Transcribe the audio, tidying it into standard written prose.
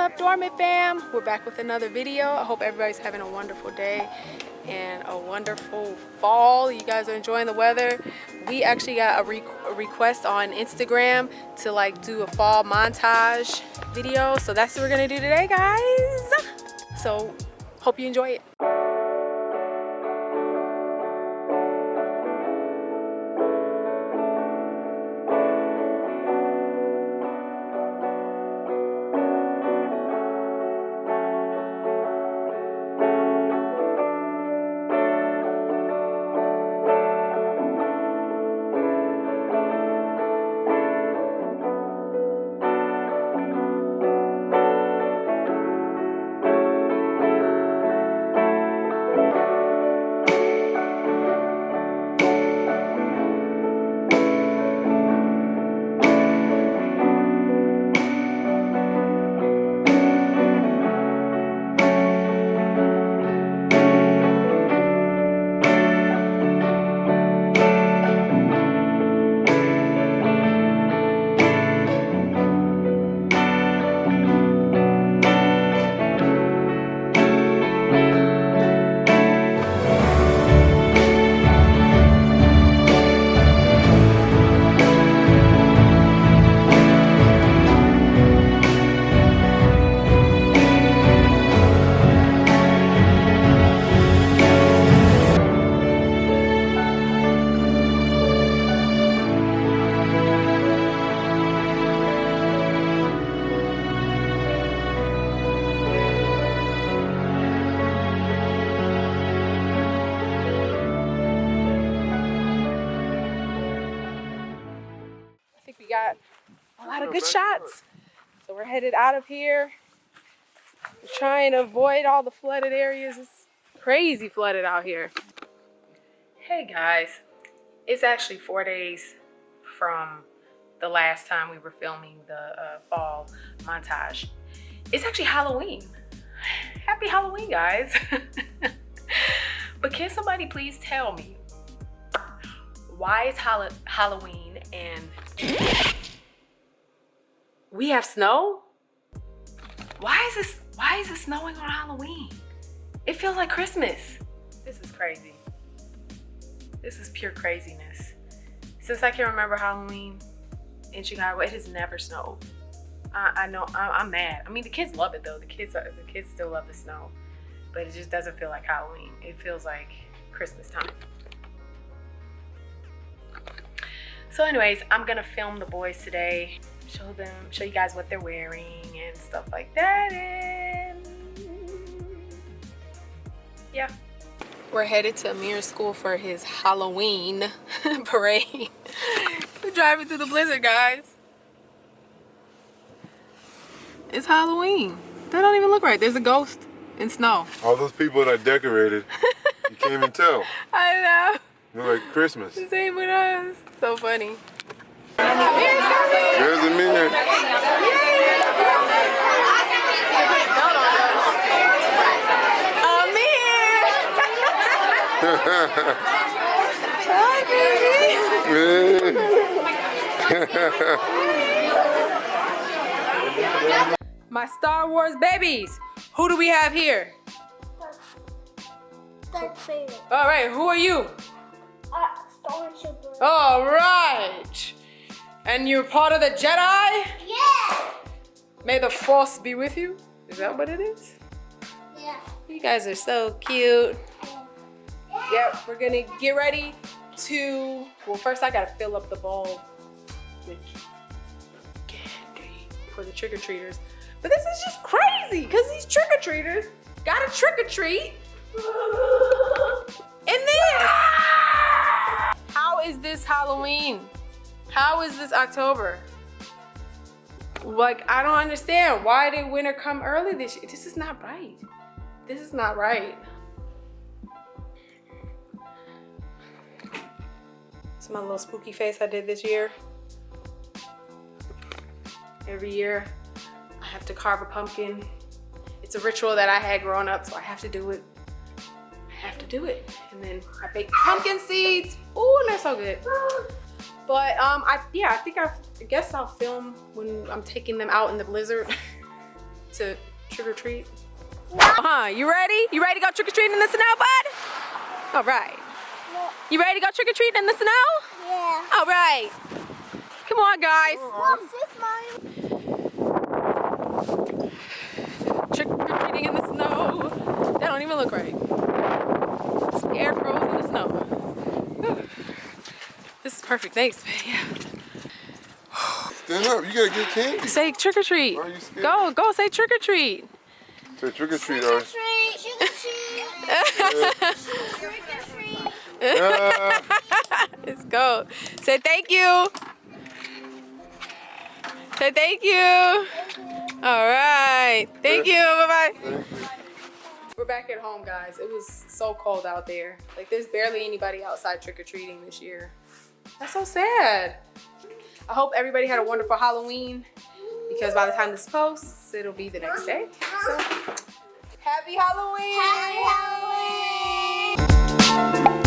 up, Dormant fam? We're back with another video. I hope everybody's having a wonderful day and a wonderful fall. You guys are enjoying the weather. We actually got a request on Instagram to like do a fall montage video, so that's what we're gonna do today, guys. So hope you enjoy it. We got a lot of good shots, so we're headed out of here. We're trying to avoid all the flooded areas. It's crazy flooded out here. Hey guys, it's actually 4 days from the last time we were filming the fall montage. It's actually Halloween. Happy Halloween, guys. But can somebody please tell me, why is Halloween and we have snow? Why is it snowing on Halloween? It feels like Christmas. This is crazy. This is pure craziness. Since I can remember Halloween in Chicago, it has never snowed. I know, I'm mad. I mean, the kids love it though. The kids still love the snow, but it just doesn't feel like Halloween. It feels like Christmas time. So anyways, I'm gonna film the boys today, show you guys what they're wearing and stuff like that, and yeah. We're headed to Amir's school for his Halloween parade. We're driving through the blizzard, guys. It's Halloween. That don't even look right. There's a ghost in snow. All those people that decorated, you can't even tell. I know. They're like Christmas. The same with us. So funny. There's Amir. Hi, baby. My Star Wars babies. Who do we have here? Darth Vader. All right, who are you? Stormtrooper. All right. And you're part of the Jedi? Yeah. May the Force be with you. Is that what it is? Yeah. You guys are so cute. Yep, we're gonna get ready to, well, first I gotta fill up the bowl with candy for the trick-or-treaters. But this is just crazy, because these trick-or-treaters got a trick-or-treat in this. How is this Halloween? How is this October? Like, I don't understand. Why did winter come early this year? This is not right. This is not right. It's my little spooky face I did this year. Every year, I have to carve a pumpkin. It's a ritual that I had growing up, so I have to do it. I have to do it. And then I bake pumpkin seeds. Ooh, they're so good. But I guess I'll film when I'm taking them out in the blizzard. to trick or treat? You ready? You ready to go trick or treating in the snow, bud? All right. You ready to go trick or treating in the snow? Yeah. All right. Come on, guys. What's this, Mommy? Trick or treating in the snow. That don't even look right. Scared froze in the snow. Whew. This is perfect. Thanks, babe. Yeah. Stand up. You gotta get candy. Say trick or treat. Why are you scared? Go. Say trick or treat. Say trick or treat, Trick or Iris. treat. Trick or treat. Let's go. Say thank you. Say thank you. All right. Thank you. Bye-bye. We're back at home, guys. It was so cold out there. Like, there's barely anybody outside trick-or-treating this year. That's so sad. I hope everybody had a wonderful Halloween, because by the time this posts, it'll be the next day. So, happy Halloween! Happy Halloween!